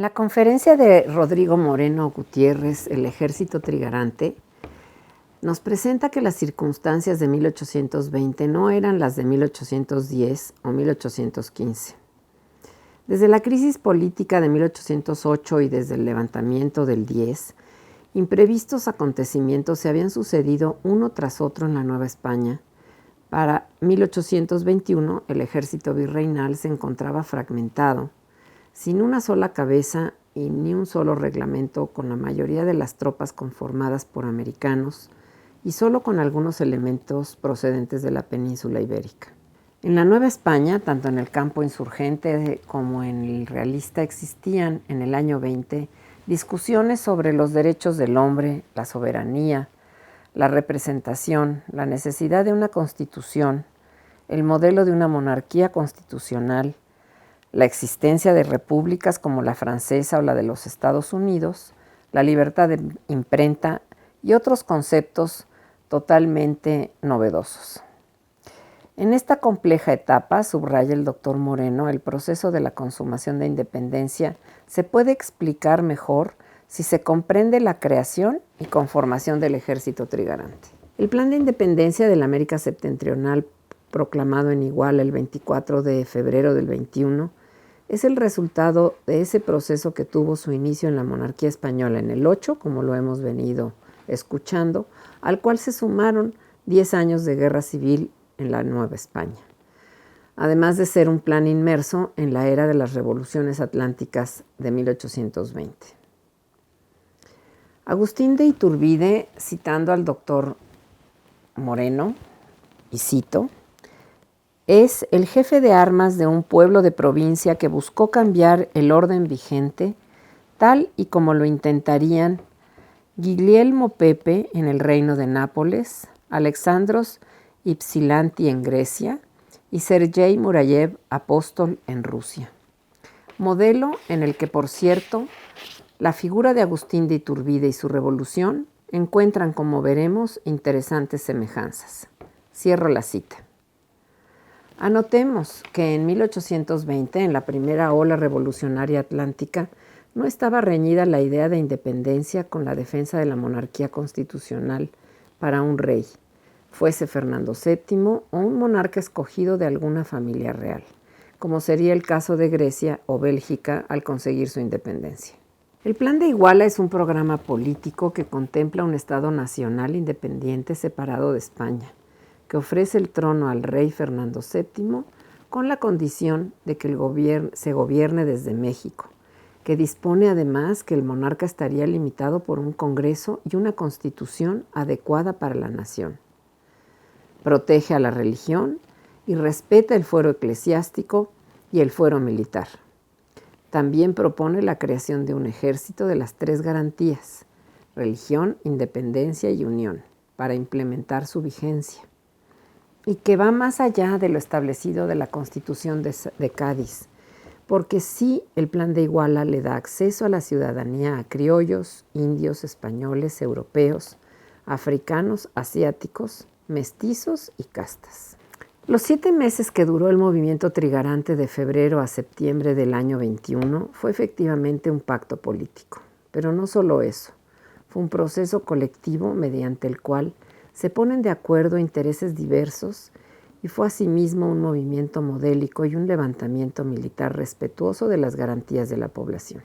En la conferencia de Rodrigo Moreno Gutiérrez, El ejército trigarante, nos presenta que las circunstancias de 1820 no eran las de 1810 o 1815. Desde la crisis política de 1808 y desde el levantamiento del 10, imprevistos acontecimientos se habían sucedido uno tras otro en la Nueva España. Para 1821, el ejército virreinal se encontraba fragmentado, sin una sola cabeza y ni un solo reglamento, con la mayoría de las tropas conformadas por americanos y solo con algunos elementos procedentes de la península ibérica. En la Nueva España, tanto en el campo insurgente como en el realista, existían en el año 20 discusiones sobre los derechos del hombre, la soberanía, la representación, la necesidad de una constitución, el modelo de una monarquía constitucional, la existencia de repúblicas como la francesa o la de los Estados Unidos, la libertad de imprenta y otros conceptos totalmente novedosos. En esta compleja etapa, subraya el doctor Moreno, el proceso de la consumación de independencia se puede explicar mejor si se comprende la creación y conformación del ejército trigarante. El plan de independencia de la América Septentrional, proclamado en Iguala el 24 de febrero del 21, es el resultado de ese proceso que tuvo su inicio en la monarquía española en el 8, como lo hemos venido escuchando, al cual se sumaron 10 años de guerra civil en la Nueva España, además de ser un plan inmerso en la era de las revoluciones atlánticas de 1820. Agustín de Iturbide, citando al doctor Moreno, y cito, es el jefe de armas de un pueblo de provincia que buscó cambiar el orden vigente, tal y como lo intentarían Guglielmo Pepe en el reino de Nápoles, Alexandros Ypsilanti en Grecia y Sergei Murayev, apóstol, en Rusia. Modelo en el que, por cierto, la figura de Agustín de Iturbide y su revolución encuentran, como veremos, interesantes semejanzas. Cierro la cita. Anotemos que en 1820, en la primera ola revolucionaria atlántica, no estaba reñida la idea de independencia con la defensa de la monarquía constitucional para un rey, fuese Fernando VII o un monarca escogido de alguna familia real, como sería el caso de Grecia o Bélgica al conseguir su independencia. El Plan de Iguala es un programa político que contempla un Estado nacional independiente separado de España, que ofrece el trono al rey Fernando VII con la condición de que se gobierne desde México, que dispone además que el monarca estaría limitado por un Congreso y una Constitución adecuada para la nación. Protege a la religión y respeta el fuero eclesiástico y el fuero militar. También propone la creación de un ejército de las tres garantías, religión, independencia y unión, para implementar su vigencia, y que va más allá de lo establecido de la Constitución de Cádiz, porque sí el Plan de Iguala le da acceso a la ciudadanía a criollos, indios, españoles, europeos, africanos, asiáticos, mestizos y castas. Los 7 meses que duró el movimiento trigarante de febrero a septiembre del año 21 fue efectivamente un pacto político, pero no solo eso, fue un proceso colectivo mediante el cual se ponen de acuerdo intereses diversos y fue asimismo un movimiento modélico y un levantamiento militar respetuoso de las garantías de la población.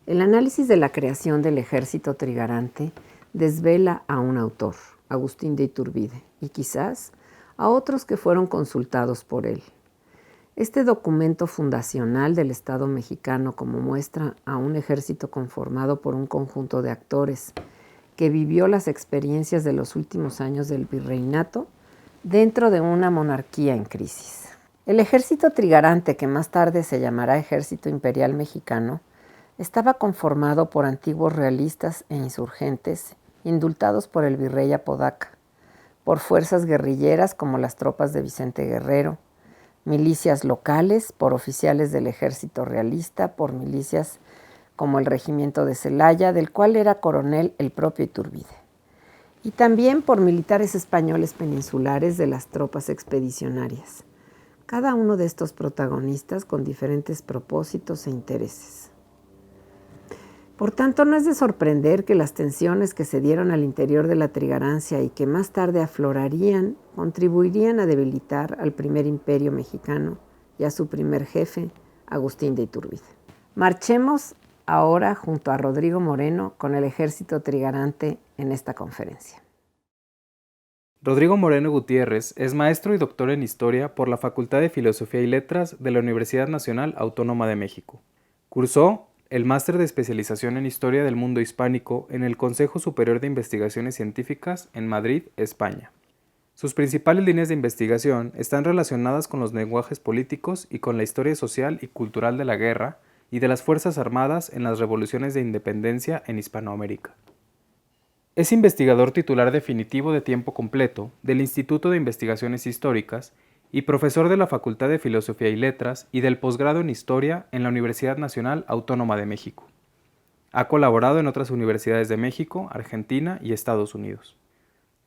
El análisis de la creación del ejército trigarante desvela a un autor, Agustín de Iturbide, y quizás a otros que fueron consultados por él. Este documento fundacional del Estado mexicano, como muestra a un ejército conformado por un conjunto de actores que vivió las experiencias de los últimos años del virreinato dentro de una monarquía en crisis. El ejército trigarante, que más tarde se llamará Ejército Imperial Mexicano, estaba conformado por antiguos realistas e insurgentes indultados por el virrey Apodaca, por fuerzas guerrilleras como las tropas de Vicente Guerrero, milicias locales, por oficiales del ejército realista, por milicias como el regimiento de Celaya, del cual era coronel el propio Iturbide, y también por militares españoles peninsulares de las tropas expedicionarias, cada uno de estos protagonistas con diferentes propósitos e intereses. Por tanto, no es de sorprender que las tensiones que se dieron al interior de la Trigarancia y que más tarde aflorarían, contribuirían a debilitar al primer imperio mexicano y a su primer jefe, Agustín de Iturbide. Marchemos ahora junto a Rodrigo Moreno con el ejército trigarante en esta conferencia. Rodrigo Moreno Gutiérrez es maestro y doctor en Historia por la Facultad de Filosofía y Letras de la Universidad Nacional Autónoma de México. Cursó el Máster de Especialización en Historia del Mundo Hispánico en el Consejo Superior de Investigaciones Científicas en Madrid, España. Sus principales líneas de investigación están relacionadas con los lenguajes políticos y con la historia social y cultural de la guerra y de las Fuerzas Armadas en las revoluciones de independencia en Hispanoamérica. Es investigador titular definitivo de tiempo completo del Instituto de Investigaciones Históricas y profesor de la Facultad de Filosofía y Letras y del posgrado en Historia en la Universidad Nacional Autónoma de México. Ha colaborado en otras universidades de México, Argentina y Estados Unidos.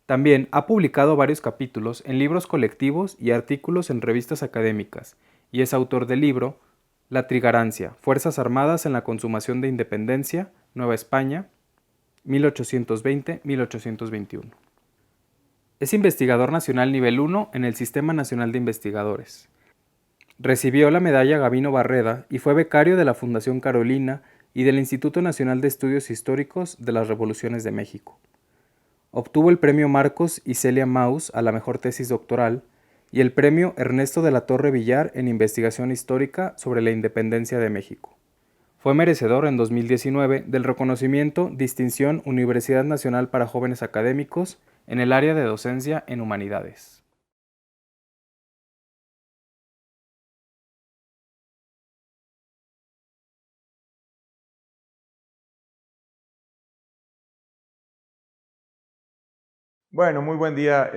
También ha publicado varios capítulos en libros colectivos y artículos en revistas académicas, y es autor del libro La Trigarancia, Fuerzas Armadas en la Consumación de Independencia, Nueva España, 1820-1821. Es investigador nacional nivel 1 en el Sistema Nacional de Investigadores. Recibió la medalla Gavino Barreda y fue becario de la Fundación Carolina y del Instituto Nacional de Estudios Históricos de las Revoluciones de México. Obtuvo el premio Marcos y Celia Maus a la mejor tesis doctoral y el premio Ernesto de la Torre Villar en Investigación Histórica sobre la Independencia de México. Fue merecedor en 2019 del reconocimiento Distinción Universidad Nacional para Jóvenes Académicos en el área de docencia en humanidades. Bueno, muy buen día,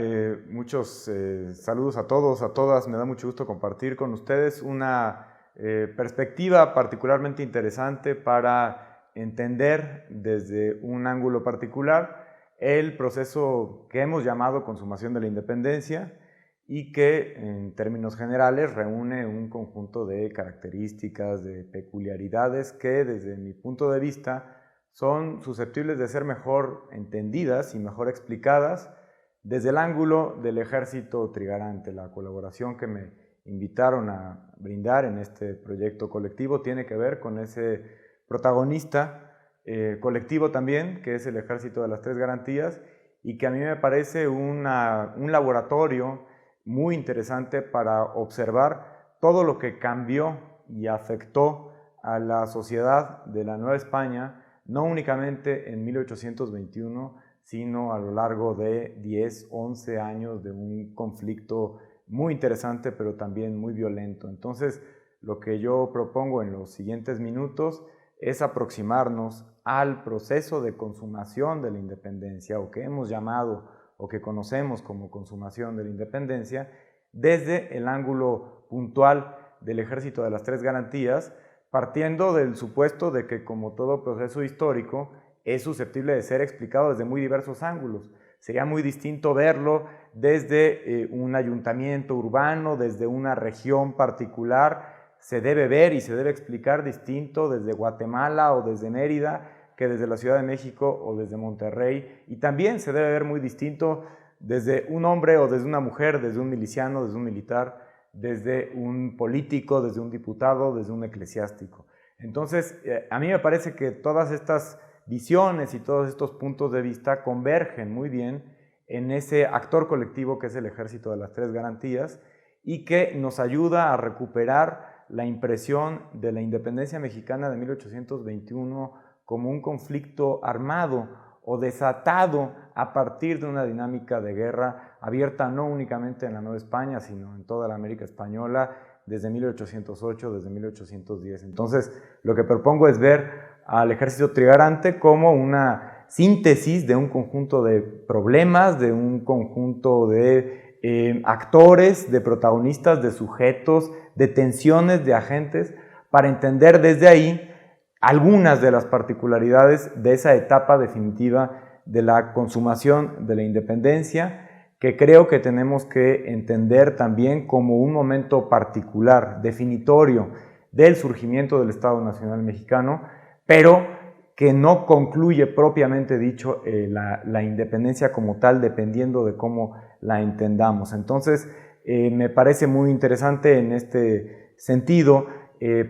muchos saludos a todos, a todas, me da mucho gusto compartir con ustedes una perspectiva particularmente interesante para entender desde un ángulo particular el proceso que hemos llamado consumación de la independencia y que en términos generales reúne un conjunto de características, de peculiaridades que desde mi punto de vista son susceptibles de ser mejor entendidas y mejor explicadas desde el ángulo del ejército trigarante. La colaboración que me invitaron a brindar en este proyecto colectivo tiene que ver con ese protagonista colectivo también, que es el Ejército de las Tres Garantías, y que a mí me parece un laboratorio muy interesante para observar todo lo que cambió y afectó a la sociedad de la Nueva España, no únicamente en 1821, sino a lo largo de 10, 11 años de un conflicto muy interesante, pero también muy violento. Entonces, lo que yo propongo en los siguientes minutos es aproximarnos al proceso de consumación de la independencia, o que hemos llamado, o que conocemos como consumación de la independencia, desde el ángulo puntual del Ejército de las Tres Garantías, partiendo del supuesto de que, como todo proceso histórico, es susceptible de ser explicado desde muy diversos ángulos. Sería muy distinto verlo desde un ayuntamiento urbano, desde una región particular. Se debe ver y se debe explicar distinto desde Guatemala o desde Mérida que desde la Ciudad de México o desde Monterrey. Y también se debe ver muy distinto desde un hombre o desde una mujer, desde un miliciano, desde un militar, desde un político, desde un diputado, desde un eclesiástico. Entonces, a mí me parece que todas estas visiones y todos estos puntos de vista convergen muy bien en ese actor colectivo que es el Ejército de las Tres Garantías y que nos ayuda a recuperar la impresión de la independencia mexicana de 1821 como un conflicto armado o desatado a partir de una dinámica de guerra abierta no únicamente en la Nueva España, sino en toda la América española desde 1808, desde 1810. Entonces, lo que propongo es ver al ejército trigarante como una síntesis de un conjunto de problemas, de un conjunto de actores, de protagonistas, de sujetos, de tensiones, de agentes, para entender desde ahí algunas de las particularidades de esa etapa definitiva de la consumación de la independencia, que creo que tenemos que entender también como un momento particular, definitorio del surgimiento del Estado Nacional Mexicano, pero que no concluye propiamente dicho la independencia como tal, dependiendo de cómo la entendamos. Entonces, me parece muy interesante en este sentido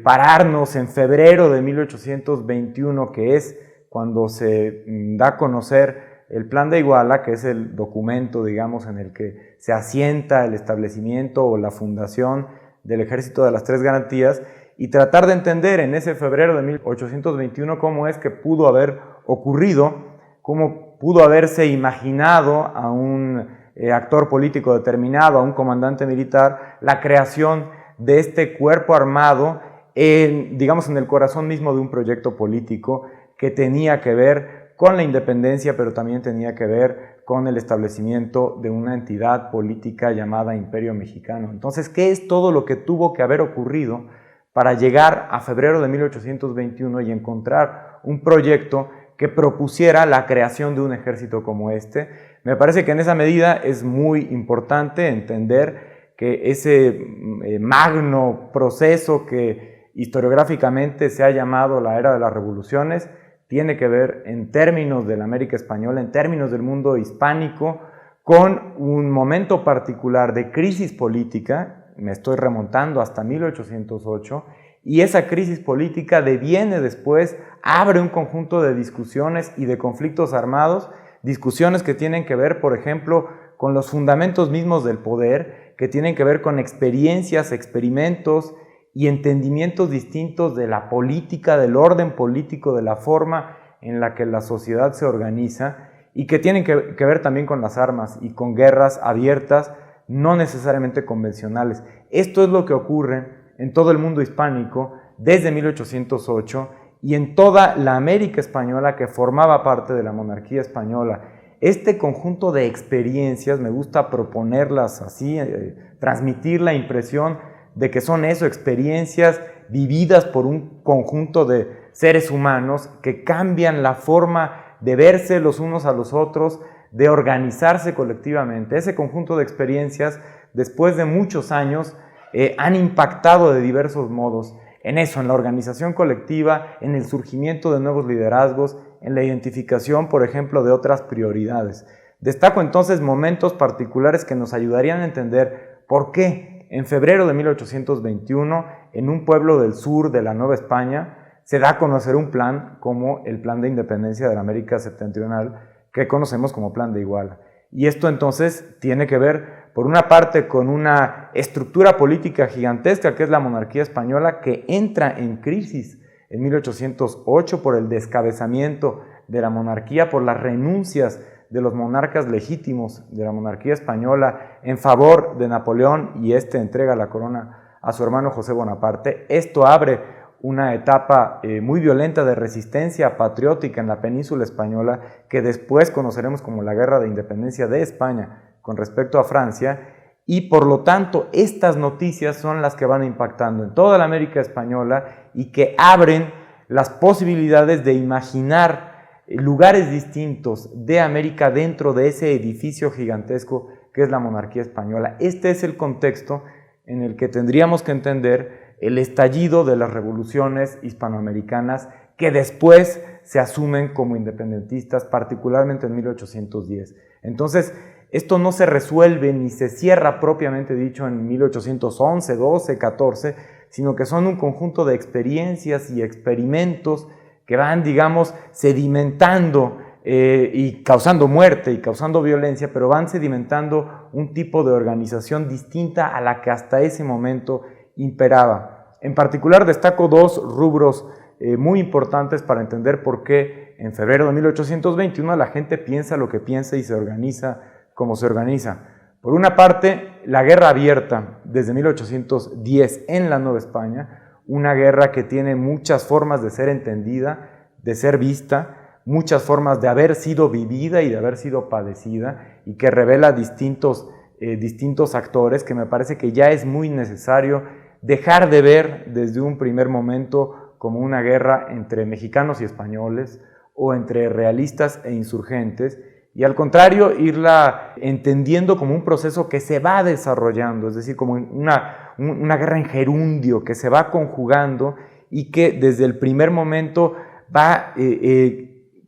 pararnos en febrero de 1821, que es cuando se da a conocer el Plan de Iguala, que es el documento, digamos, en el que se asienta el establecimiento o la fundación del Ejército de las Tres Garantías, y tratar de entender en ese febrero de 1821 cómo es que pudo haber ocurrido, cómo pudo haberse imaginado a un actor político determinado, a un comandante militar, la creación de este cuerpo armado, digamos, en el corazón mismo de un proyecto político que tenía que ver con la independencia, pero también tenía que ver con el establecimiento de una entidad política llamada Imperio Mexicano. Entonces, ¿qué es todo lo que tuvo que haber ocurrido para llegar a febrero de 1821 y encontrar un proyecto que propusiera la creación de un ejército como este? Me parece que en esa medida es muy importante entender que ese magno proceso que historiográficamente se ha llamado la era de las revoluciones tiene que ver, en términos de la América española, en términos del mundo hispánico, con un momento particular de crisis política. Me estoy remontando hasta 1808, y esa crisis política deviene después, abre un conjunto de discusiones y de conflictos armados, discusiones que tienen que ver, por ejemplo, con los fundamentos mismos del poder, que tienen que ver con experiencias, experimentos y entendimientos distintos de la política, del orden político, de la forma en la que la sociedad se organiza, y que tienen que ver también con las armas y con guerras abiertas, no necesariamente convencionales. Esto es lo que ocurre en todo el mundo hispánico desde 1808 y en toda la América española que formaba parte de la monarquía española. Este conjunto de experiencias, me gusta proponerlas así, transmitir la impresión de que son eso, experiencias vividas por un conjunto de seres humanos que cambian la forma de verse los unos a los otros, de organizarse colectivamente. Ese conjunto de experiencias, después de muchos años, han impactado de diversos modos en eso, en la organización colectiva, en el surgimiento de nuevos liderazgos, en la identificación, por ejemplo, de otras prioridades. Destaco entonces momentos particulares que nos ayudarían a entender por qué en febrero de 1821, en un pueblo del sur de la Nueva España, se da a conocer un plan como el Plan de Independencia de la América Septentrional, que conocemos como Plan de Iguala. Y esto entonces tiene que ver, por una parte, con una estructura política gigantesca que es la monarquía española, que entra en crisis en 1808 por el descabezamiento de la monarquía, por las renuncias de los monarcas legítimos de la monarquía española en favor de Napoleón, y este entrega la corona a su hermano José Bonaparte. Esto abre una etapa muy violenta de resistencia patriótica en la península española, que después conoceremos como la Guerra de Independencia de España con respecto a Francia, y por lo tanto estas noticias son las que van impactando en toda la América española y que abren las posibilidades de imaginar lugares distintos de América dentro de ese edificio gigantesco que es la monarquía española. Este es el contexto en el que tendríamos que entender el estallido de las revoluciones hispanoamericanas que después se asumen como independentistas, particularmente en 1810. Entonces, esto no se resuelve ni se cierra propiamente dicho en 1811, 12, 14, sino que son un conjunto de experiencias y experimentos que van, digamos, sedimentando y causando muerte y causando violencia, pero van sedimentando un tipo de organización distinta a la que hasta ese momento imperaba. En particular destaco dos rubros muy importantes para entender por qué en febrero de 1821 la gente piensa lo que piensa y se organiza como se organiza. Por una parte, la guerra abierta desde 1810 en la Nueva España, una guerra que tiene muchas formas de ser entendida, de ser vista, muchas formas de haber sido vivida y de haber sido padecida, y que revela distintos actores que me parece que ya es muy necesario dejar de ver desde un primer momento como una guerra entre mexicanos y españoles o entre realistas e insurgentes, y al contrario, irla entendiendo como un proceso que se va desarrollando, es decir, como una guerra en gerundio que se va conjugando y que desde el primer momento va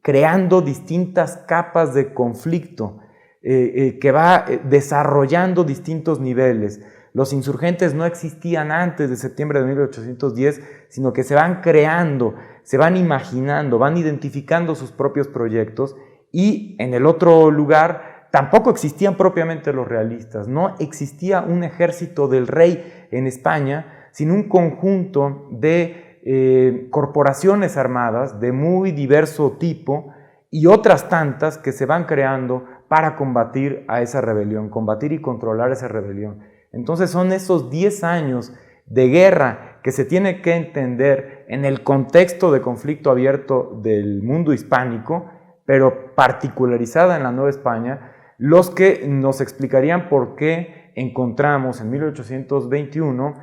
creando distintas capas de conflicto, que va desarrollando distintos niveles. Los insurgentes no existían antes de septiembre de 1810, sino que se van creando, se van imaginando, van identificando sus propios proyectos. Y en el otro lugar tampoco existían propiamente los realistas, no existía un ejército del rey en España, sino un conjunto de corporaciones armadas de muy diverso tipo y otras tantas que se van creando para combatir a esa rebelión, combatir y controlar esa rebelión. Entonces son esos 10 años de guerra que se tiene que entender en el contexto de conflicto abierto del mundo hispánico, pero particularizada en la Nueva España, los que nos explicarían por qué encontramos en 1821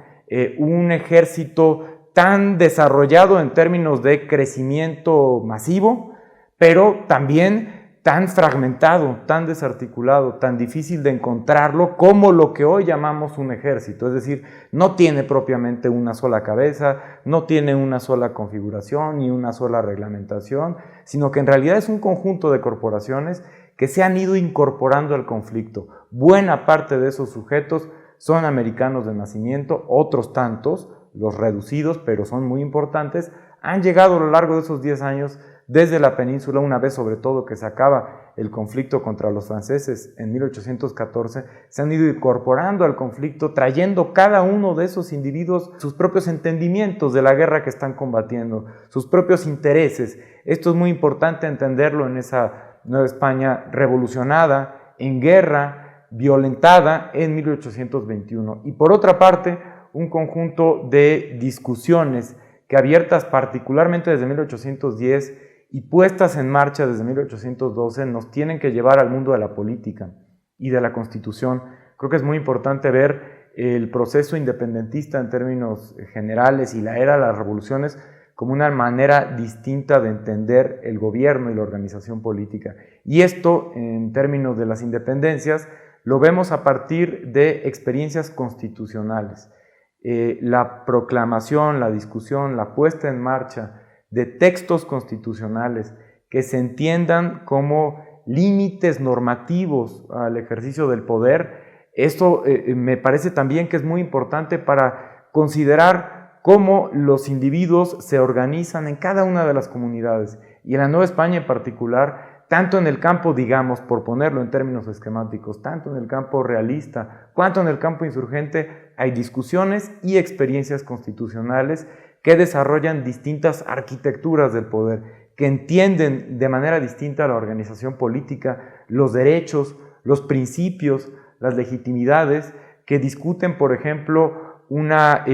un ejército tan desarrollado en términos de crecimiento masivo, pero también tan fragmentado, tan desarticulado, tan difícil de encontrarlo como lo que hoy llamamos un ejército. Es decir, no tiene propiamente una sola cabeza, no tiene una sola configuración ni una sola reglamentación, sino que en realidad es un conjunto de corporaciones que se han ido incorporando al conflicto. Buena parte de esos sujetos son americanos de nacimiento, otros tantos, los reducidos, pero son muy importantes, han llegado a lo largo de esos 10 años desde la península, una vez sobre todo que se acaba el conflicto contra los franceses en 1814, se han ido incorporando al conflicto, trayendo cada uno de esos individuos sus propios entendimientos de la guerra que están combatiendo, sus propios intereses. Esto es muy importante entenderlo en esa Nueva España revolucionada, en guerra, violentada en 1821. Y por otra parte, un conjunto de discusiones que abiertas particularmente desde 1810 y puestas en marcha desde 1812 nos tienen que llevar al mundo de la política y de la Constitución. Creo que es muy importante ver el proceso independentista en términos generales y la era de las revoluciones como una manera distinta de entender el gobierno y la organización política. Y esto, en términos de las independencias, lo vemos a partir de experiencias constitucionales. La proclamación, la discusión, la puesta en marcha de textos constitucionales que se entiendan como límites normativos al ejercicio del poder. Esto me parece también que es muy importante para considerar cómo los individuos se organizan en cada una de las comunidades y en la Nueva España en particular, tanto en el campo, digamos, por ponerlo en términos esquemáticos, tanto en el campo realista, cuanto en el campo insurgente, hay discusiones y experiencias constitucionales que desarrollan distintas arquitecturas del poder, que entienden de manera distinta la organización política, los derechos, los principios, las legitimidades, que discuten, por ejemplo, una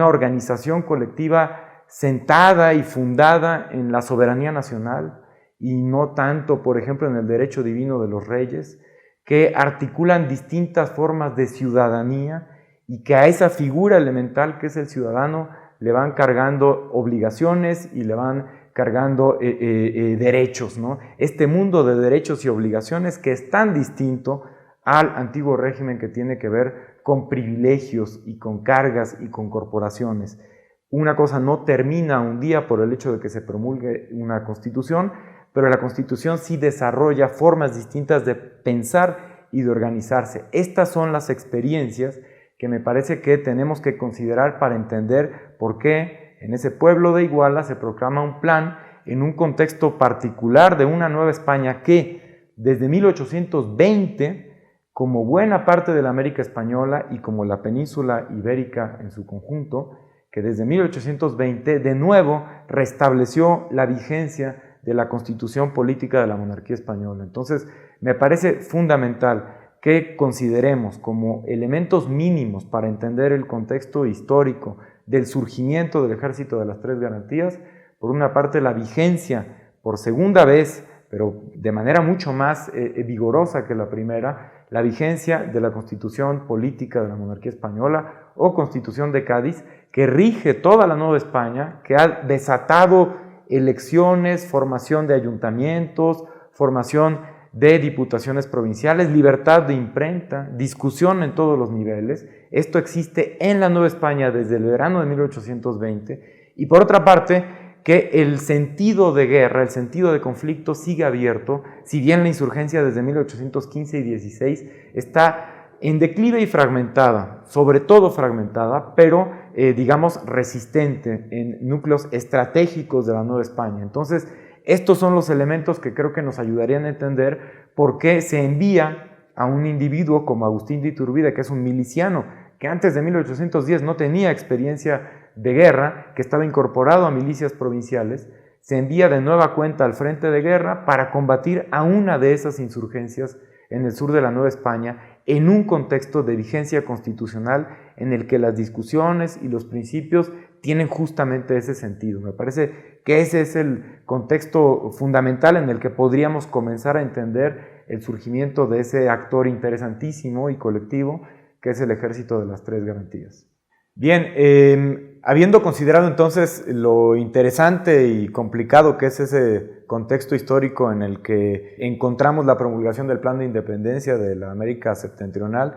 organización colectiva sentada y fundada en la soberanía nacional y no tanto, por ejemplo, en el derecho divino de los reyes, que articulan distintas formas de ciudadanía y que a esa figura elemental que es el ciudadano le van cargando obligaciones y le van cargando derechos, ¿no? Este mundo de derechos y obligaciones que es tan distinto al antiguo régimen que tiene que ver con privilegios y con cargas y con corporaciones. Una cosa no termina un día por el hecho de que se promulgue una constitución, pero la constitución sí desarrolla formas distintas de pensar y de organizarse. Estas son las experiencias que me parece que tenemos que considerar para entender por qué en ese pueblo de Iguala se proclama un plan en un contexto particular de una Nueva España que desde 1820, como buena parte de la América Española y como la península ibérica en su conjunto, que desde 1820 de nuevo restableció la vigencia de la Constitución política de la monarquía española. Entonces, me parece fundamental que consideremos como elementos mínimos para entender el contexto histórico del surgimiento del Ejército de las Tres Garantías, por una parte la vigencia por segunda vez, pero de manera mucho más vigorosa que la primera, la vigencia de la Constitución política de la monarquía española o Constitución de Cádiz, que rige toda la Nueva España, que ha desatado elecciones, formación de ayuntamientos, formación de diputaciones provinciales, libertad de imprenta, discusión en todos los niveles. Esto existe en la Nueva España desde el verano de 1820. Y por otra parte, que el sentido de guerra, el sentido de conflicto sigue abierto, si bien la insurgencia desde 1815 y 16 está en declive y fragmentada, sobre todo fragmentada, pero digamos resistente en núcleos estratégicos de la Nueva España. Entonces, estos son los elementos que creo que nos ayudarían a entender por qué se envía a un individuo como Agustín de Iturbide, que es un miliciano, que antes de 1810 no tenía experiencia de guerra, que estaba incorporado a milicias provinciales, se envía de nueva cuenta al frente de guerra para combatir a una de esas insurgencias en el sur de la Nueva España, en un contexto de vigencia constitucional en el que las discusiones y los principios tienen justamente ese sentido. Me parece que ese es el contexto fundamental en el que podríamos comenzar a entender el surgimiento de ese actor interesantísimo y colectivo que es el Ejército de las Tres Garantías. Bien, habiendo considerado entonces lo interesante y complicado que es ese contexto histórico en el que encontramos la promulgación del Plan de Independencia de la América Septentrional,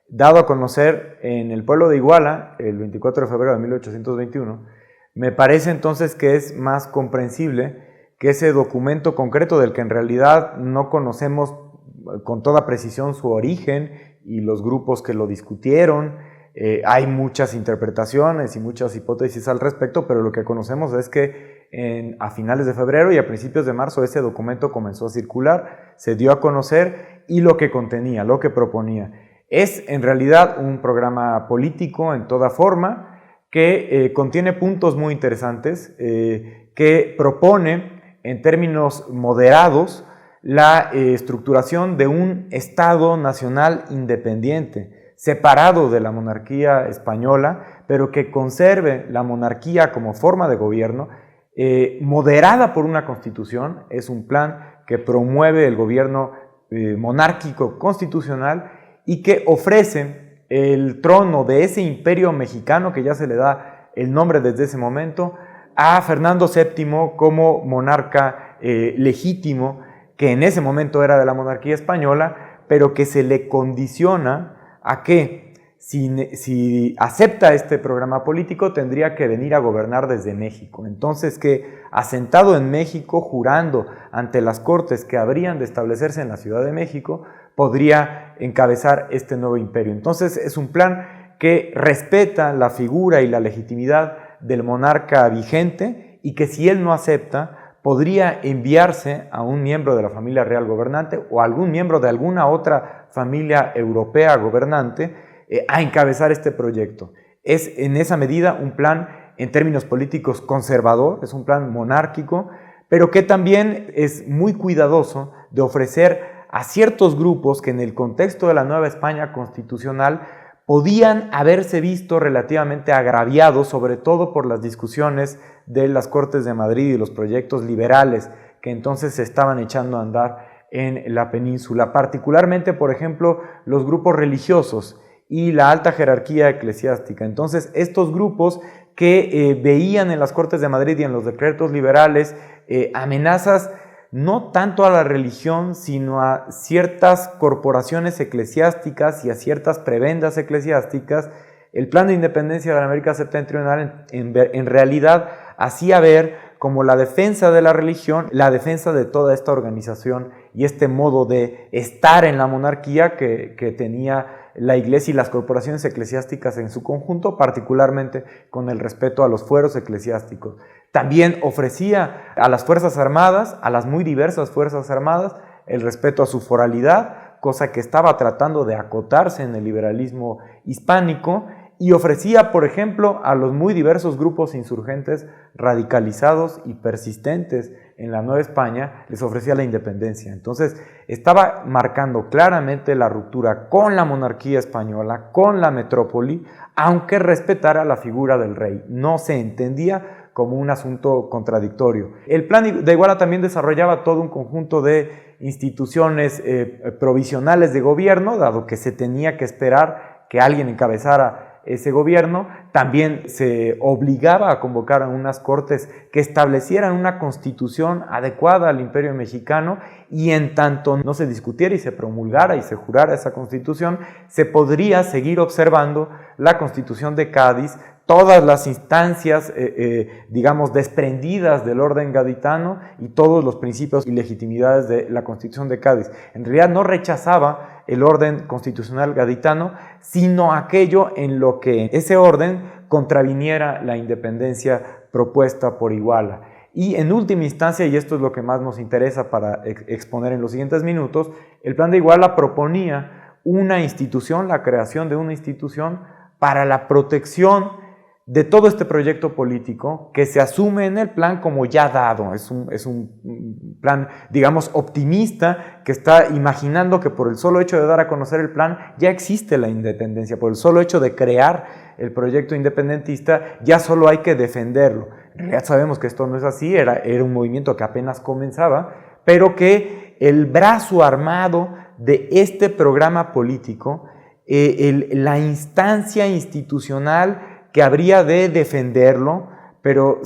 dado a conocer en el pueblo de Iguala el 24 de febrero de 1821, me parece entonces que es más comprensible que ese documento concreto del que en realidad no conocemos con toda precisión su origen y los grupos que lo discutieron. Hay muchas interpretaciones y muchas hipótesis al respecto, pero lo que conocemos es que a finales de febrero y a principios de marzo ese documento comenzó a circular, se dio a conocer y lo que contenía, lo que proponía. Es en realidad un programa político en toda forma que contiene puntos muy interesantes, que propone en términos moderados la estructuración de un Estado nacional independiente, separado de la monarquía española, pero que conserve la monarquía como forma de gobierno, moderada por una constitución. Es un plan que promueve el gobierno monárquico constitucional y que ofrece el trono de ese imperio mexicano, que ya se le da el nombre desde ese momento, a Fernando VII como monarca legítimo, que en ese momento era de la monarquía española, pero que se le condiciona a que si acepta este programa político tendría que venir a gobernar desde México. Entonces que asentado en México, jurando ante las cortes que habrían de establecerse en la Ciudad de México, podría encabezar este nuevo imperio. Entonces es un plan que respeta la figura y la legitimidad del monarca vigente y que si él no acepta, podría enviarse a un miembro de la familia real gobernante o a algún miembro de alguna otra familia europea gobernante a encabezar este proyecto. Es en esa medida un plan en términos políticos conservador, es un plan monárquico, pero que también es muy cuidadoso de ofrecer a ciertos grupos que en el contexto de la Nueva España constitucional podían haberse visto relativamente agraviados, sobre todo por las discusiones de las Cortes de Madrid y los proyectos liberales que entonces se estaban echando a andar en la península, particularmente, por ejemplo, los grupos religiosos y la alta jerarquía eclesiástica. Entonces, estos grupos que veían en las Cortes de Madrid y en los decretos liberales amenazas no tanto a la religión, sino a ciertas corporaciones eclesiásticas y a ciertas prebendas eclesiásticas, el Plan de Independencia de la América Septentrional en realidad hacía ver como la defensa de la religión, la defensa de toda esta organización y este modo de estar en la monarquía que tenía la Iglesia y las corporaciones eclesiásticas en su conjunto, particularmente con el respeto a los fueros eclesiásticos. También ofrecía a las Fuerzas Armadas, a las muy diversas Fuerzas Armadas, el respeto a su foralidad, cosa que estaba tratando de acotarse en el liberalismo hispánico, y ofrecía, por ejemplo, a los muy diversos grupos insurgentes radicalizados y persistentes en la Nueva España, les ofrecía la independencia. Entonces, estaba marcando claramente la ruptura con la monarquía española, con la metrópoli, aunque respetara la figura del rey. No se entendía como un asunto contradictorio. El Plan de Iguala también desarrollaba todo un conjunto de instituciones provisionales de gobierno, dado que se tenía que esperar que alguien encabezara ese gobierno, también se obligaba a convocar a unas cortes que establecieran una constitución adecuada al imperio mexicano, y en tanto no se discutiera y se promulgara y se jurara esa constitución, se podría seguir observando la Constitución de Cádiz, todas las instancias, digamos, desprendidas del orden gaditano y todos los principios y legitimidades de la Constitución de Cádiz. En realidad no rechazaba el orden constitucional gaditano, sino aquello en lo que ese orden contraviniera la independencia propuesta por Iguala. Y en última instancia, y esto es lo que más nos interesa para exponer en los siguientes minutos, el Plan de Iguala proponía una institución, la creación de una institución para la protección de todo este proyecto político que se asume en el plan como ya dado. Es un plan, digamos, optimista, que está imaginando que por el solo hecho de dar a conocer el plan ya existe la independencia, por el solo hecho de crear el proyecto independentista ya solo hay que defenderlo. En realidad sabemos que esto no es así, era un movimiento que apenas comenzaba, pero que el brazo armado de este programa político, la instancia institucional que habría de defenderlo, pero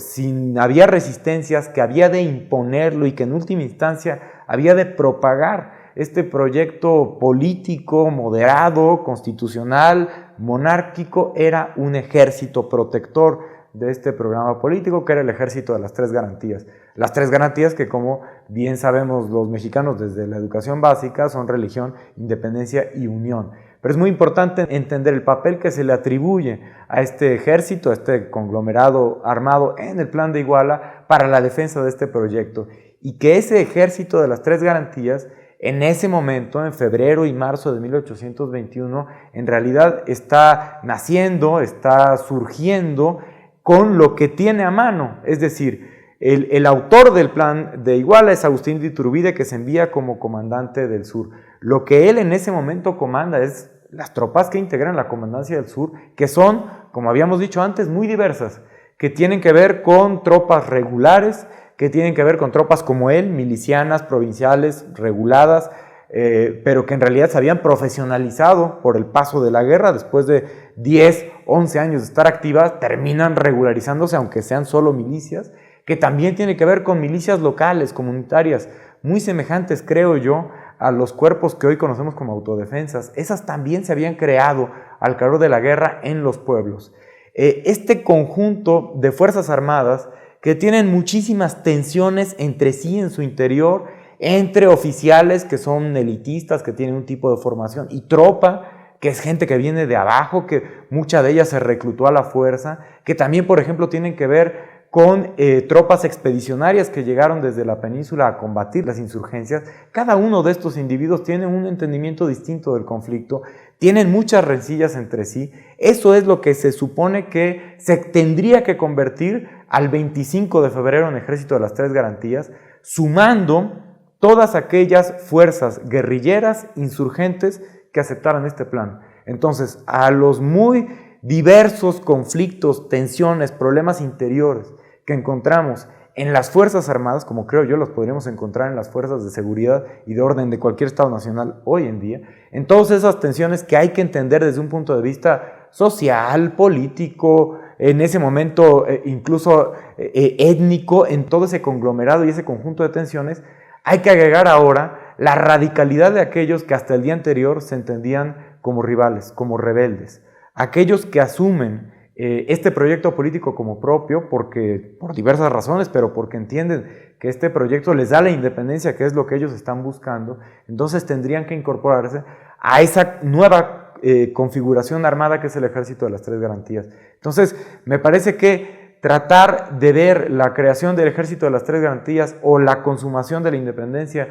había resistencias, que había de imponerlo y que en última instancia había de propagar este proyecto político, moderado, constitucional, monárquico, era un ejército protector de este programa político, que era el ejército de las tres garantías. Las tres garantías que, como bien sabemos los mexicanos desde la educación básica, son religión, independencia y unión. Pero es muy importante entender el papel que se le atribuye a este ejército, a este conglomerado armado en el Plan de Iguala para la defensa de este proyecto. Y que ese ejército de las tres garantías, en ese momento, en febrero y marzo de 1821, en realidad está naciendo, está surgiendo con lo que tiene a mano. Es decir, el autor del Plan de Iguala es Agustín de Iturbide, que se envía como comandante del sur. Lo que él en ese momento comanda es las tropas que integran la Comandancia del Sur, que son, como habíamos dicho antes, muy diversas, que tienen que ver con tropas regulares, que tienen que ver con tropas como él, milicianas, provinciales, reguladas, pero que en realidad se habían profesionalizado por el paso de la guerra. Después de 10, 11 años de estar activas, terminan regularizándose, aunque sean solo milicias, que también tiene que ver con milicias locales, comunitarias, muy semejantes, creo yo, a los cuerpos que hoy conocemos como autodefensas. Esas también se habían creado al calor de la guerra en los pueblos. Este conjunto de fuerzas armadas que tienen muchísimas tensiones entre sí en su interior, entre oficiales que son elitistas, que tienen un tipo de formación, y tropa, que es gente que viene de abajo, que mucha de ellas se reclutó a la fuerza, que también, por ejemplo, tienen que ver con tropas expedicionarias que llegaron desde la península a combatir las insurgencias. Cada uno de estos individuos tiene un entendimiento distinto del conflicto, tienen muchas rencillas entre sí. Eso es lo que se supone que se tendría que convertir al 25 de febrero en Ejército de las Tres Garantías, sumando todas aquellas fuerzas guerrilleras, insurgentes, que aceptaran este plan. Entonces, a los muy diversos conflictos, tensiones, problemas interiores que encontramos en las Fuerzas Armadas, como creo yo los podríamos encontrar en las fuerzas de seguridad y de orden de cualquier Estado nacional hoy en día, en todas esas tensiones que hay que entender desde un punto de vista social, político, en ese momento incluso étnico, en todo ese conglomerado y ese conjunto de tensiones, hay que agregar ahora la radicalidad de aquellos que hasta el día anterior se entendían como rivales, como rebeldes. Aquellos que asumen este proyecto político como propio por diversas razones, pero porque entienden que este proyecto les da la independencia, que es lo que ellos están buscando, entonces tendrían que incorporarse a esa nueva configuración armada que es el Ejército de las Tres Garantías. Entonces, me parece que tratar de ver la creación del Ejército de las Tres Garantías o la consumación de la independencia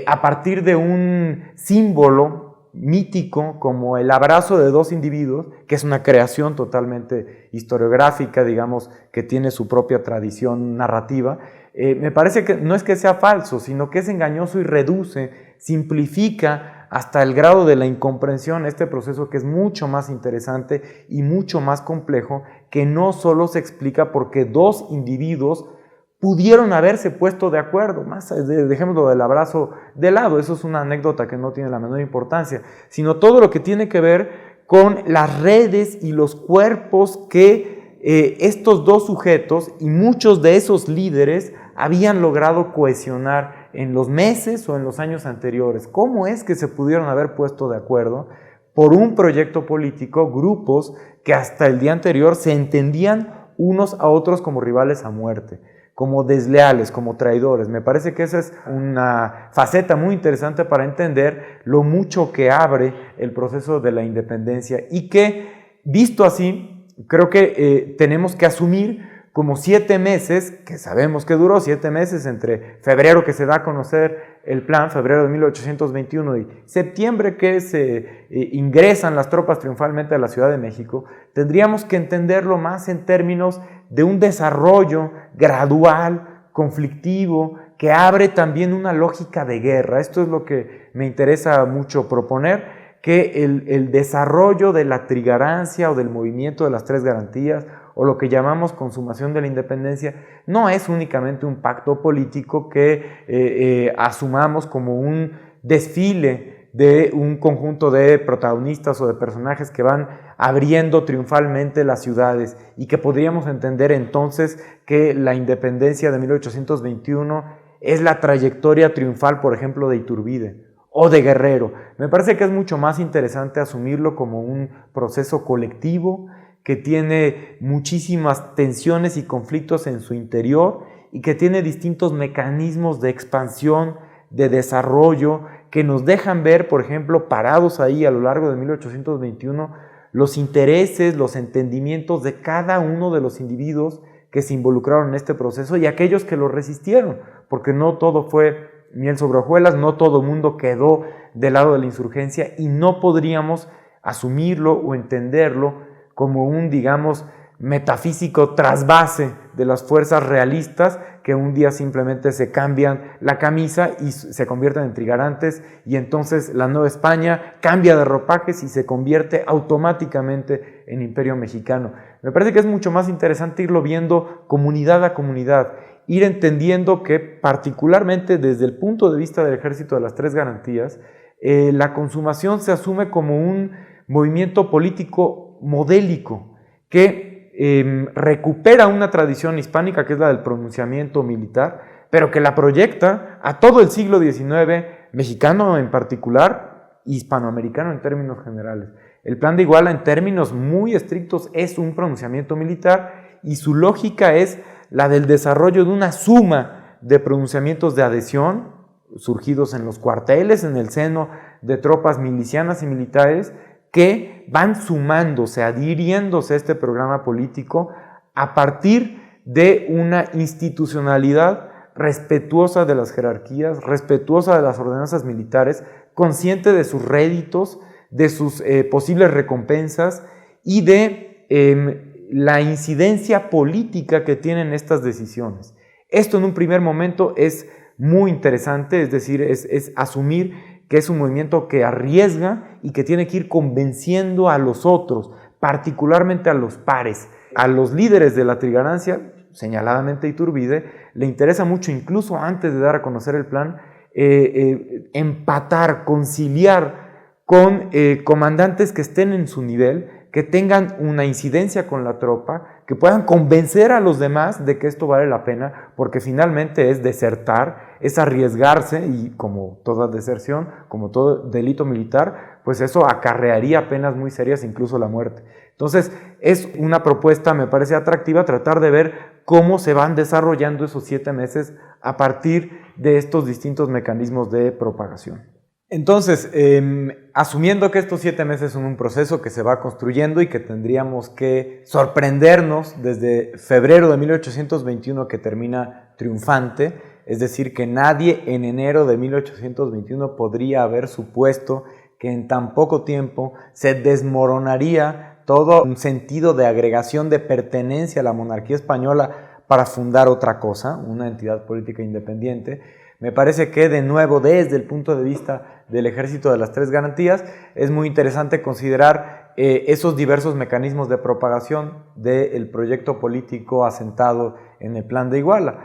a partir de un símbolo mítico como el abrazo de dos individuos, que es una creación totalmente historiográfica, digamos, que tiene su propia tradición narrativa, me parece que no es que sea falso, sino que es engañoso y reduce, simplifica hasta el grado de la incomprensión este proceso, que es mucho más interesante y mucho más complejo, que no solo se explica porque dos individuos pudieron haberse puesto de acuerdo, dejémoslo del abrazo de lado, eso es una anécdota que no tiene la menor importancia, sino todo lo que tiene que ver con las redes y los cuerpos que estos dos sujetos y muchos de esos líderes habían logrado cohesionar en los meses o en los años anteriores. ¿Cómo es que se pudieron haber puesto de acuerdo por un proyecto político, grupos que hasta el día anterior se entendían unos a otros como rivales a muerte, como desleales, como traidores? Me parece que esa es una faceta muy interesante para entender lo mucho que abre el proceso de la independencia y que, visto así, creo que tenemos que asumir como 7 meses, que sabemos que duró 7 meses entre febrero que se da a conocer el plan, febrero de 1821, y septiembre que se ingresan las tropas triunfalmente a la Ciudad de México. Tendríamos que entenderlo más en términos de un desarrollo gradual, conflictivo, que abre también una lógica de guerra. Esto es lo que me interesa mucho proponer, que el desarrollo de la trigarancia o del movimiento de las 3 garantías, o lo que llamamos consumación de la independencia, no es únicamente un pacto político que asumamos como un desfile de un conjunto de protagonistas o de personajes que van abriendo triunfalmente las ciudades, y que podríamos entender entonces que la independencia de 1821 es la trayectoria triunfal, por ejemplo, de Iturbide o de Guerrero. Me parece que es mucho más interesante asumirlo como un proceso colectivo que tiene muchísimas tensiones y conflictos en su interior y que tiene distintos mecanismos de expansión, de desarrollo, que nos dejan ver, por ejemplo, parados ahí a lo largo de 1821, los intereses, los entendimientos de cada uno de los individuos que se involucraron en este proceso y aquellos que lo resistieron, porque no todo fue miel sobre hojuelas, no todo el mundo quedó del lado de la insurgencia, y no podríamos asumirlo o entenderlo como un, digamos, metafísico trasvase de las fuerzas realistas que un día simplemente se cambian la camisa y se convierten en trigarantes, y entonces la Nueva España cambia de ropajes y se convierte automáticamente en Imperio Mexicano. Me parece que es mucho más interesante irlo viendo comunidad a comunidad, ir entendiendo que particularmente desde el punto de vista del Ejército de las 3 garantías, la consumación se asume como un movimiento político modélico que recupera una tradición hispánica que es la del pronunciamiento militar, pero que la proyecta a todo el siglo XIX, mexicano en particular, hispanoamericano en términos generales. El Plan de Iguala, en términos muy estrictos, es un pronunciamiento militar, y su lógica es la del desarrollo de una suma de pronunciamientos de adhesión surgidos en los cuarteles, en el seno de tropas milicianas y militares, que van sumándose, adhiriéndose a este programa político a partir de una institucionalidad respetuosa de las jerarquías, respetuosa de las ordenanzas militares, consciente de sus réditos, de sus posibles recompensas y de la incidencia política que tienen estas decisiones. Esto en un primer momento es muy interesante, es decir, es asumir que es un movimiento que arriesga y que tiene que ir convenciendo a los otros, particularmente a los pares, a los líderes de la trigarancia, señaladamente Iturbide. Le interesa mucho, incluso antes de dar a conocer el plan, empatar, conciliar con comandantes que estén en su nivel, que tengan una incidencia con la tropa, que puedan convencer a los demás de que esto vale la pena, porque finalmente es desertar, es arriesgarse, y como toda deserción, como todo delito militar, pues eso acarrearía penas muy serias, incluso la muerte. Entonces es una propuesta, me parece atractiva, tratar de ver cómo se van desarrollando esos 7 meses a partir de estos distintos mecanismos de propagación. Entonces, asumiendo que estos 7 meses son un proceso que se va construyendo y que tendríamos que sorprendernos desde febrero de 1821, que termina triunfante, es decir, que nadie en enero de 1821 podría haber supuesto que en tan poco tiempo se desmoronaría todo un sentido de agregación, de pertenencia a la monarquía española para fundar otra cosa, una entidad política independiente. Me parece que, de nuevo, desde el punto de vista del Ejército de las 3 garantías, es muy interesante considerar esos diversos mecanismos de propagación del proyecto político asentado en el Plan de Iguala.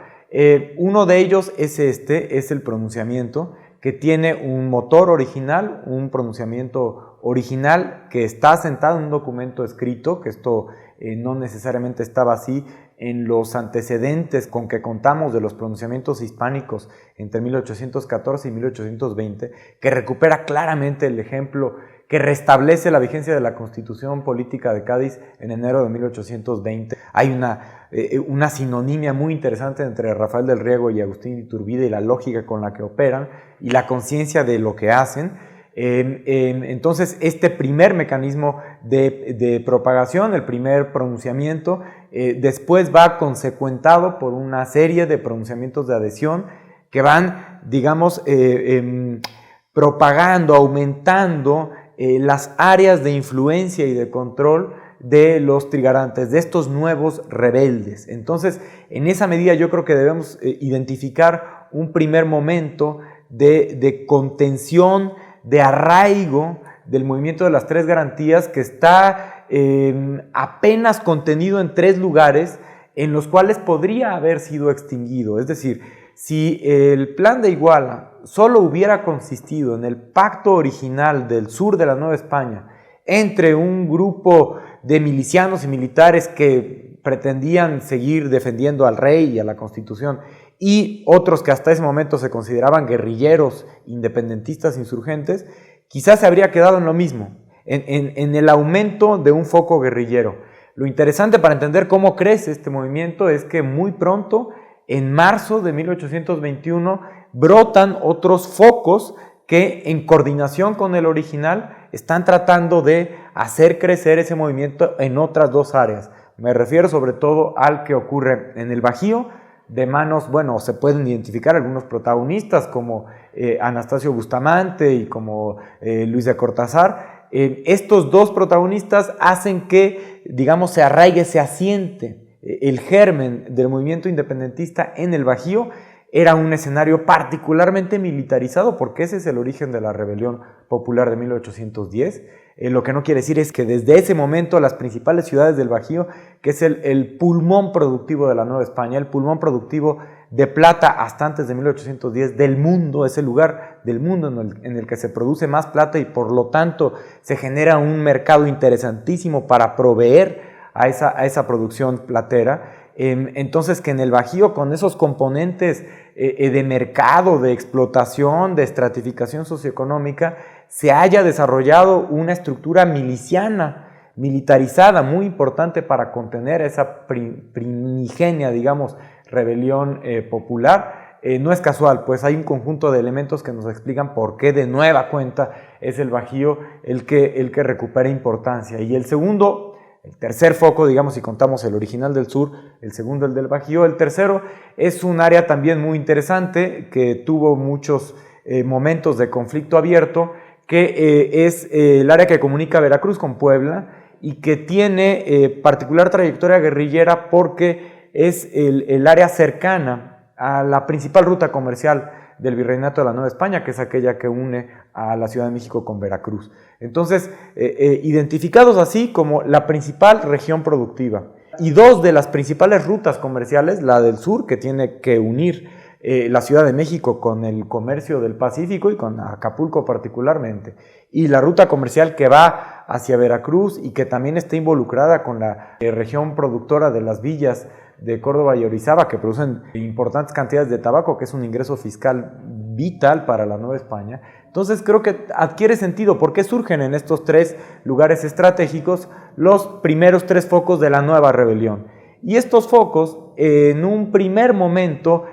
Uno de ellos es el pronunciamiento, que tiene un motor original, un pronunciamiento original que está asentado en un documento escrito, que esto no necesariamente estaba así en los antecedentes con que contamos de los pronunciamientos hispánicos entre 1814 y 1820, que recupera claramente el ejemplo que restablece la vigencia de la Constitución Política de Cádiz en enero de 1820. Hay una sinonimia muy interesante entre Rafael del Riego y Agustín Iturbide y la lógica con la que operan y la conciencia de lo que hacen. Entonces, este primer mecanismo de propagación, el primer pronunciamiento, después va consecuentado por una serie de pronunciamientos de adhesión que van, digamos, propagando, aumentando las áreas de influencia y de control de los trigarantes, de estos nuevos rebeldes. Entonces, en esa medida yo creo que debemos identificar un primer momento de contención, de arraigo del movimiento de las tres garantías que está apenas contenido en 3 lugares en los cuales podría haber sido extinguido. Es decir, si el plan de Iguala solo hubiera consistido en el pacto original del sur de la Nueva España entre un grupo de milicianos y militares que pretendían seguir defendiendo al rey y a la Constitución y otros que hasta ese momento se consideraban guerrilleros, independentistas, insurgentes, quizás se habría quedado en lo mismo, en el aumento de un foco guerrillero. Lo interesante para entender cómo crece este movimiento es que muy pronto, en marzo de 1821, brotan otros focos que en coordinación con el original están tratando de hacer crecer ese movimiento en otras 2 áreas. Me refiero sobre todo al que ocurre en el Bajío, de manos, bueno, se pueden identificar algunos protagonistas como Anastasio Bustamante y como Luis de Cortázar. Estos 2 protagonistas hacen que, digamos, se arraigue, se asiente el germen del movimiento independentista en el Bajío. Era un escenario particularmente militarizado porque ese es el origen de la rebelión popular de 1810. Lo que no quiere decir es que desde ese momento las principales ciudades del Bajío, que es el pulmón productivo de la Nueva España, el pulmón productivo de plata hasta antes de 1810 del mundo, es el lugar del mundo en el que se produce más plata y por lo tanto se genera un mercado interesantísimo para proveer a esa producción platera. Entonces, que en el Bajío, con esos componentes de mercado, de explotación, de estratificación socioeconómica, se haya desarrollado una estructura miliciana, militarizada, muy importante para contener esa primigenia, digamos, rebelión popular. No es casual, pues hay un conjunto de elementos que nos explican por qué de nueva cuenta es el Bajío el que recupera importancia. Y el tercer foco, digamos, si contamos el original del sur, el segundo el del Bajío, el tercero es un área también muy interesante que tuvo muchos momentos de conflicto abierto, que es el área que comunica Veracruz con Puebla y que tiene particular trayectoria guerrillera porque es el área cercana a la principal ruta comercial del Virreinato de la Nueva España, que es aquella que une a la Ciudad de México con Veracruz. Entonces, identificados así como la principal región productiva y 2 de las principales rutas comerciales, la del sur, que tiene que unir la Ciudad de México con el comercio del Pacífico y con Acapulco particularmente, y la ruta comercial que va hacia Veracruz y que también está involucrada con la región productora de las villas de Córdoba y Orizaba, que producen importantes cantidades de tabaco, que es un ingreso fiscal vital para la Nueva España. Entonces creo que adquiere sentido por qué surgen en estos 3 lugares estratégicos los primeros 3 focos de la nueva rebelión. Y estos focos, en un primer momento,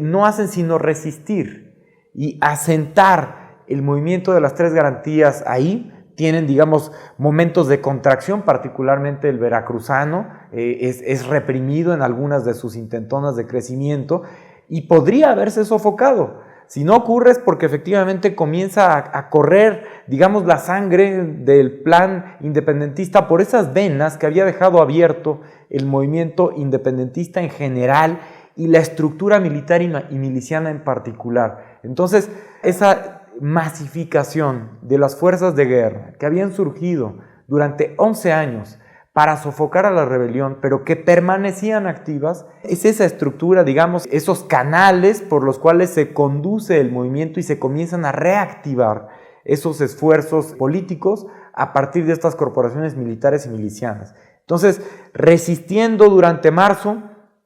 no hacen sino resistir y asentar el movimiento de las 3 garantías ahí. Tienen, digamos, momentos de contracción, particularmente el veracruzano, es reprimido en algunas de sus intentonas de crecimiento y podría haberse sofocado. Si no ocurre es porque efectivamente comienza a correr, digamos, la sangre del plan independentista por esas venas que había dejado abierto el movimiento independentista en general y la estructura militar y miliciana en particular. Entonces, esa masificación de las fuerzas de guerra que habían surgido durante 11 años para sofocar a la rebelión, pero que permanecían activas. Es esa estructura, digamos, esos canales por los cuales se conduce el movimiento y se comienzan a reactivar esos esfuerzos políticos a partir de estas corporaciones militares y milicianas. Entonces, resistiendo durante marzo,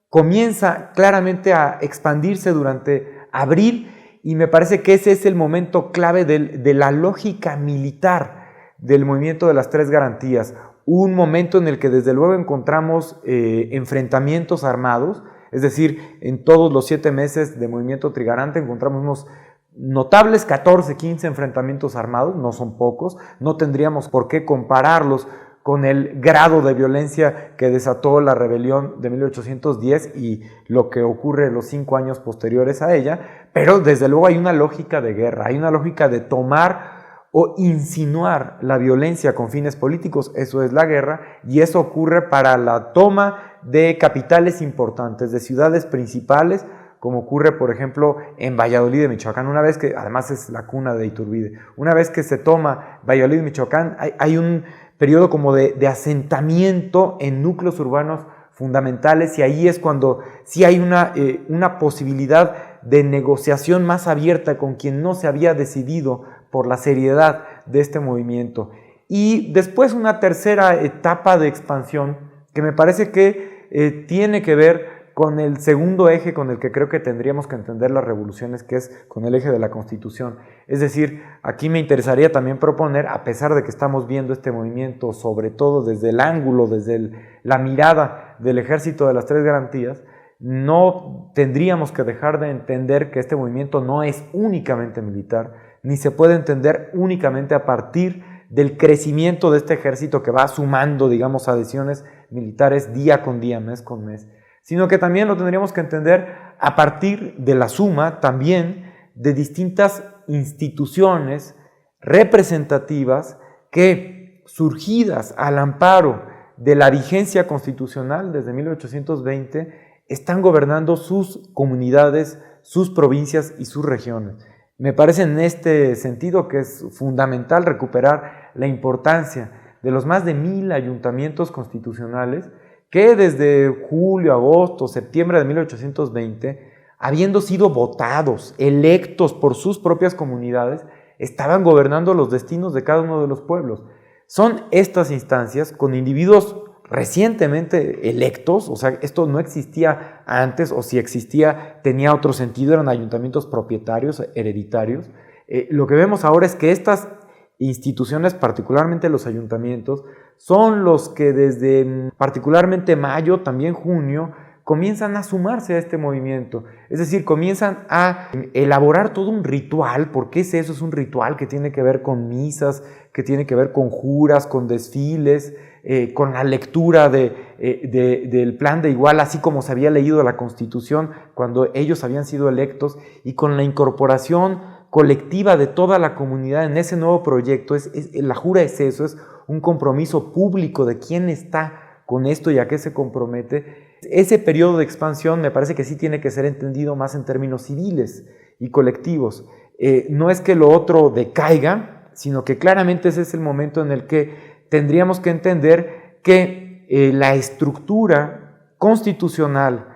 comienza claramente a expandirse durante abril, y me parece que ese es el momento clave de la lógica militar del movimiento de las tres garantías. Un momento en el que desde luego encontramos enfrentamientos armados, es decir, en todos los 7 meses de movimiento trigarante encontramos unos notables 14, 15 enfrentamientos armados, no son pocos, no tendríamos por qué compararlos con el grado de violencia que desató la rebelión de 1810 y lo que ocurre en los 5 años posteriores a ella, pero desde luego hay una lógica de guerra, hay una lógica de tomar o insinuar la violencia con fines políticos. Eso es la guerra, y eso ocurre para la toma de capitales importantes, de ciudades principales, como ocurre, por ejemplo, en Valladolid de Michoacán, una vez que, además es la cuna de Iturbide, una vez que se toma Valladolid de Michoacán, hay un periodo como de asentamiento en núcleos urbanos fundamentales, y ahí es cuando sí hay una posibilidad de negociación más abierta con quien no se había decidido por la seriedad de este movimiento. Y después una tercera etapa de expansión que me parece que tiene que ver con el segundo eje con el que creo que tendríamos que entender las revoluciones, que es con el eje de la Constitución. Es decir, aquí me interesaría también proponer, a pesar de que estamos viendo este movimiento sobre todo desde el ángulo, desde la mirada del ejército de las tres garantías, no tendríamos que dejar de entender que este movimiento no es únicamente militar, ni se puede entender únicamente a partir del crecimiento de este ejército que va sumando, digamos, adhesiones militares día con día, mes con mes, sino que también lo tendríamos que entender a partir de la suma también de distintas instituciones representativas que, surgidas al amparo de la vigencia constitucional desde 1820, están gobernando sus comunidades, sus provincias y sus regiones. Me parece en este sentido que es fundamental recuperar la importancia de los más de 1000 ayuntamientos constitucionales que desde julio, agosto, septiembre de 1820, habiendo sido votados, electos por sus propias comunidades, estaban gobernando los destinos de cada uno de los pueblos. Son estas instancias con individuos recientemente electos, o sea, esto no existía antes, o si existía tenía otro sentido, eran ayuntamientos propietarios, hereditarios. Lo que vemos ahora es que estas instituciones, particularmente los ayuntamientos, son los que desde particularmente mayo, también junio, comienzan a sumarse a este movimiento. Es decir, comienzan a elaborar todo un ritual. ¿Por qué es eso? Es un ritual que tiene que ver con misas, que tiene que ver con juras, con desfiles, con la lectura del plan de Iguala, así como se había leído la Constitución cuando ellos habían sido electos, y con la incorporación colectiva de toda la comunidad en ese nuevo proyecto. La jura es eso, es un compromiso público de quién está con esto y a qué se compromete. Ese periodo de expansión me parece que sí tiene que ser entendido más en términos civiles y colectivos. No es que lo otro decaiga, sino que claramente ese es el momento en el que tendríamos que entender que la estructura constitucional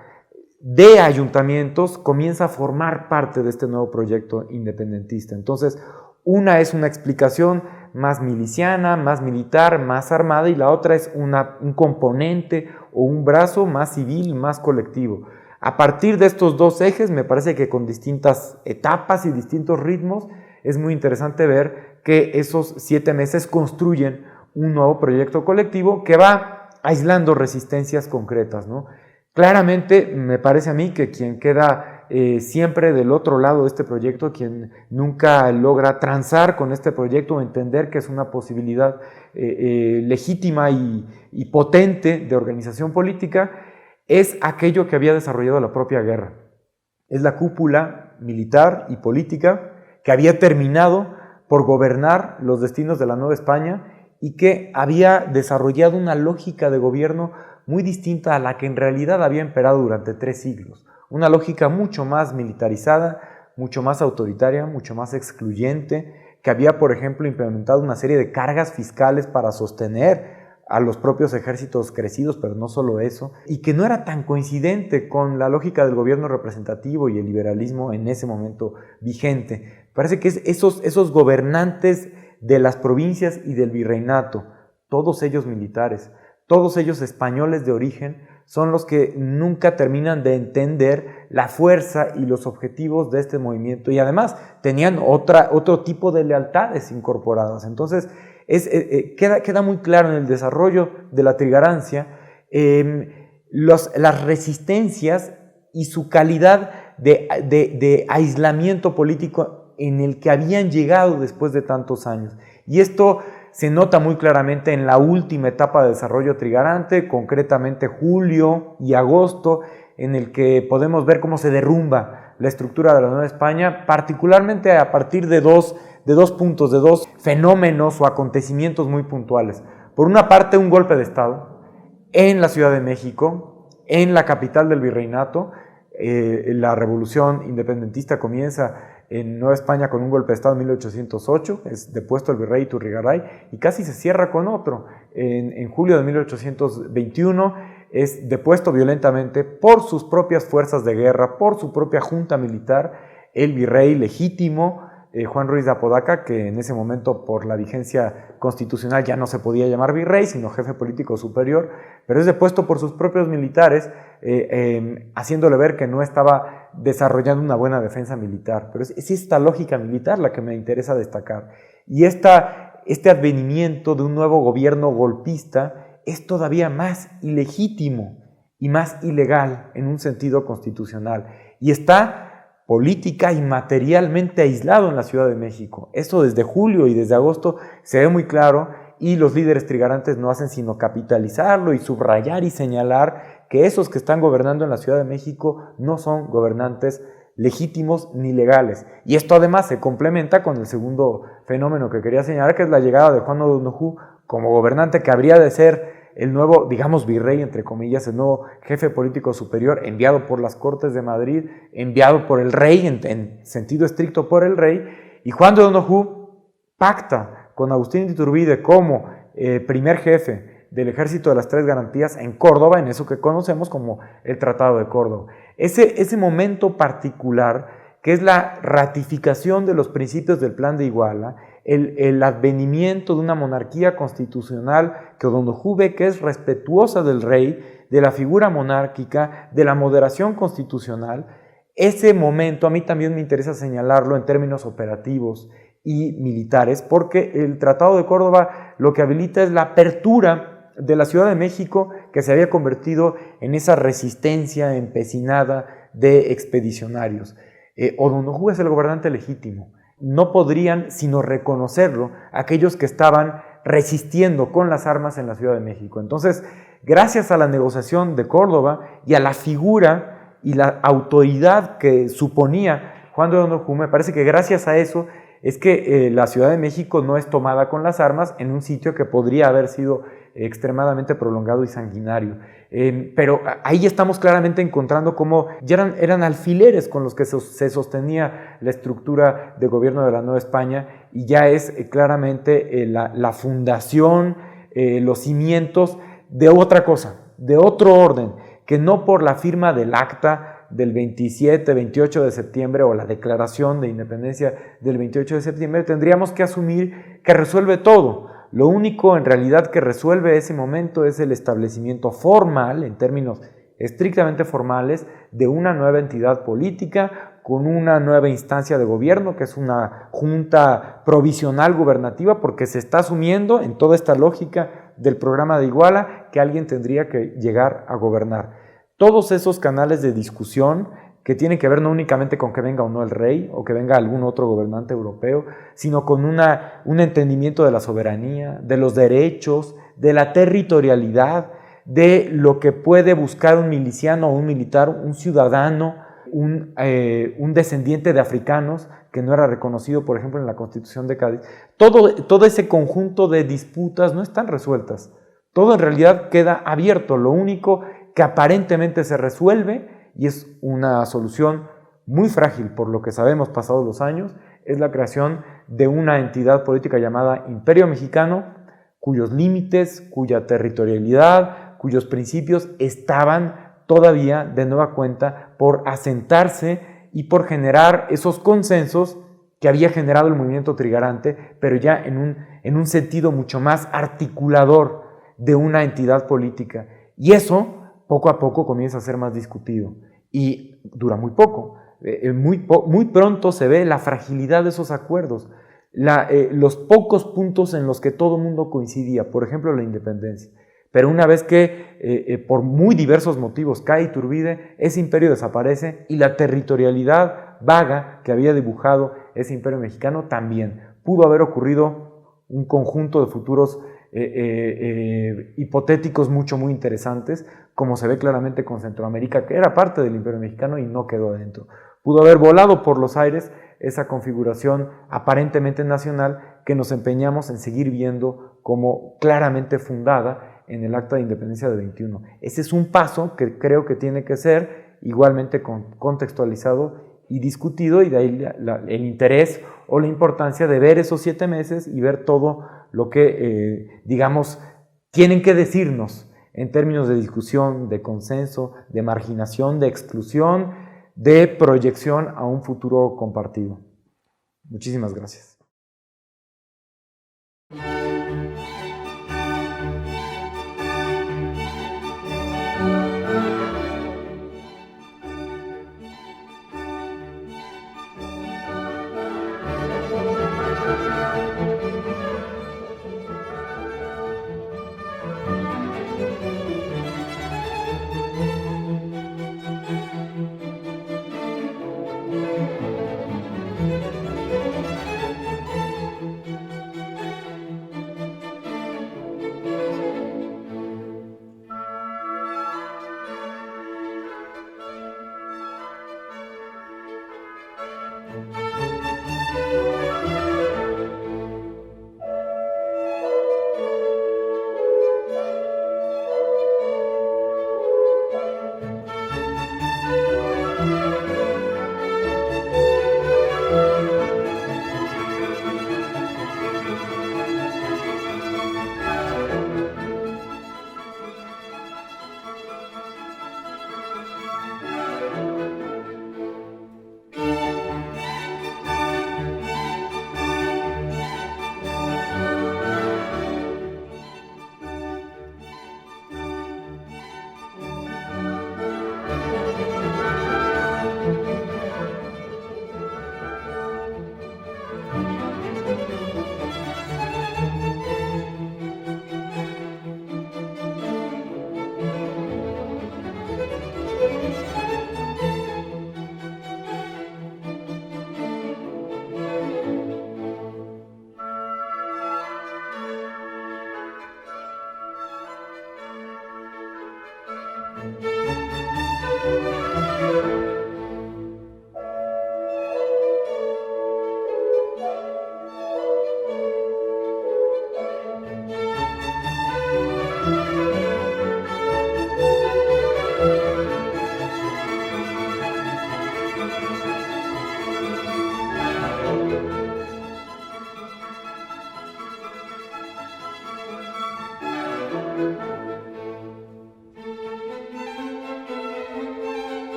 de ayuntamientos comienza a formar parte de este nuevo proyecto independentista. Entonces, una es una explicación más miliciana, más militar, más armada, y la otra es un componente o un brazo más civil, más colectivo. A partir de estos dos ejes, me parece que con distintas etapas y distintos ritmos, es muy interesante ver que esos 7 meses construyen un nuevo proyecto colectivo que va aislando resistencias concretas, ¿no? Claramente me parece a mí que quien queda siempre del otro lado de este proyecto, quien nunca logra transar con este proyecto o entender que es una posibilidad legítima y potente de organización política, es aquello que había desarrollado la propia guerra. Es la cúpula militar y política que había terminado por gobernar los destinos de la Nueva España y que había desarrollado una lógica de gobierno muy distinta a la que en realidad había imperado durante 3 siglos. Una lógica mucho más militarizada, mucho más autoritaria, mucho más excluyente, que había, por ejemplo, implementado una serie de cargas fiscales para sostener a los propios ejércitos crecidos, pero no solo eso, y que no era tan coincidente con la lógica del gobierno representativo y el liberalismo en ese momento vigente. Parece que esos gobernantes de las provincias y del virreinato, todos ellos militares, todos ellos españoles de origen, son los que nunca terminan de entender la fuerza y los objetivos de este movimiento, y además tenían otro tipo de lealtades incorporadas. Entonces queda muy claro en el desarrollo de la trigarancia las resistencias y su calidad de aislamiento político en el que habían llegado después de tantos años. Y esto se nota muy claramente en la última etapa de desarrollo trigarante, concretamente julio y agosto, en el que podemos ver cómo se derrumba la estructura de la Nueva España, particularmente a partir de dos puntos, de dos fenómenos o acontecimientos muy puntuales. Por una parte, un golpe de Estado en la Ciudad de México, en la capital del virreinato. La revolución independentista comienza en Nueva España con un golpe de Estado en 1808, es depuesto el virrey Iturrigaray, y casi se cierra con otro. En julio de 1821 es depuesto violentamente por sus propias fuerzas de guerra, por su propia junta militar, el virrey legítimo, Juan Ruiz de Apodaca, que en ese momento por la vigencia constitucional ya no se podía llamar virrey, sino jefe político superior, pero es depuesto por sus propios militares, haciéndole ver que no estaba desarrollando una buena defensa militar. Pero es esta lógica militar la que me interesa destacar. Y este advenimiento de un nuevo gobierno golpista es todavía más ilegítimo y más ilegal en un sentido constitucional. Y está política y materialmente aislado en la Ciudad de México. Eso desde julio y desde agosto se ve muy claro, y los líderes trigarantes no hacen sino capitalizarlo y subrayar y señalar que esos que están gobernando en la Ciudad de México no son gobernantes legítimos ni legales. Y esto además se complementa con el segundo fenómeno que quería señalar, que es la llegada de Juan O'Donoghue como gobernante que habría de ser el nuevo, digamos, virrey, entre comillas, el nuevo jefe político superior, enviado por las Cortes de Madrid, enviado por el rey, en sentido estricto por el rey, y Juan de O'Donoghue pacta con Agustín de Iturbide como primer jefe del Ejército de las Tres Garantías en Córdoba, en eso que conocemos como el Tratado de Córdoba. Ese momento particular, que es la ratificación de los principios del Plan de Iguala, el advenimiento de una monarquía constitucional que O'Donoghue ve que es respetuosa del rey, de la figura monárquica, de la moderación constitucional. Ese momento a mí también me interesa señalarlo en términos operativos y militares, porque el Tratado de Córdoba lo que habilita es la apertura de la Ciudad de México, que se había convertido en esa resistencia empecinada de expedicionarios. O'Donoghue es el gobernante legítimo. No podrían sino reconocerlo aquellos que estaban resistiendo con las armas en la Ciudad de México. Entonces, gracias a la negociación de Córdoba y a la figura y la autoridad que suponía Juan de O'Donoghue, me parece que gracias a eso es que la Ciudad de México no es tomada con las armas en un sitio que podría haber sido extremadamente prolongado y sanguinario. Pero ahí estamos claramente encontrando cómo ya eran alfileres con los que se sostenía la estructura de gobierno de la Nueva España, y ya es claramente la fundación, los cimientos de otra cosa, de otro orden, que no por la firma del acta del 27, 28 de septiembre o la declaración de independencia del 28 de septiembre tendríamos que asumir que resuelve todo. Lo único en realidad que resuelve ese momento es el establecimiento formal, en términos estrictamente formales, de una nueva entidad política con una nueva instancia de gobierno, que es una junta provisional gubernativa, porque se está asumiendo en toda esta lógica del programa de Iguala que alguien tendría que llegar a gobernar. Todos esos canales de discusión que tienen que ver no únicamente con que venga o no el rey o que venga algún otro gobernante europeo, sino con un entendimiento de la soberanía, de los derechos, de la territorialidad, de lo que puede buscar un miliciano o un militar, un ciudadano, un descendiente de africanos que no era reconocido, por ejemplo, en la Constitución de Cádiz. Todo ese conjunto de disputas no están resueltas. Todo en realidad queda abierto. Lo único que aparentemente se resuelve, y es una solución muy frágil por lo que sabemos pasados los años, es la creación de una entidad política llamada Imperio Mexicano, cuyos límites, cuya territorialidad, cuyos principios estaban todavía de nueva cuenta por asentarse y por generar esos consensos que había generado el movimiento trigarante, pero ya en un sentido mucho más articulador de una entidad política. Y eso, poco a poco, comienza a ser más discutido. Y dura muy poco. Muy pronto se ve la fragilidad de esos acuerdos, los pocos puntos en los que todo el mundo coincidía, por ejemplo, la independencia. Pero una vez que, por muy diversos motivos, cae Iturbide, ese imperio desaparece y la territorialidad vaga que había dibujado ese imperio mexicano también. Pudo haber ocurrido un conjunto de futuros hipotéticos muy interesantes, como se ve claramente con Centroamérica, que era parte del imperio mexicano y no quedó adentro. Pudo haber volado por los aires esa configuración aparentemente nacional que nos empeñamos en seguir viendo como claramente fundada en el Acta de Independencia del 21. Ese es un paso que creo que tiene que ser igualmente contextualizado y discutido, y de ahí el interés o la importancia de ver esos 7 meses y ver todo lo que, digamos, tienen que decirnos en términos de discusión, de consenso, de marginación, de exclusión, de proyección a un futuro compartido. Muchísimas gracias.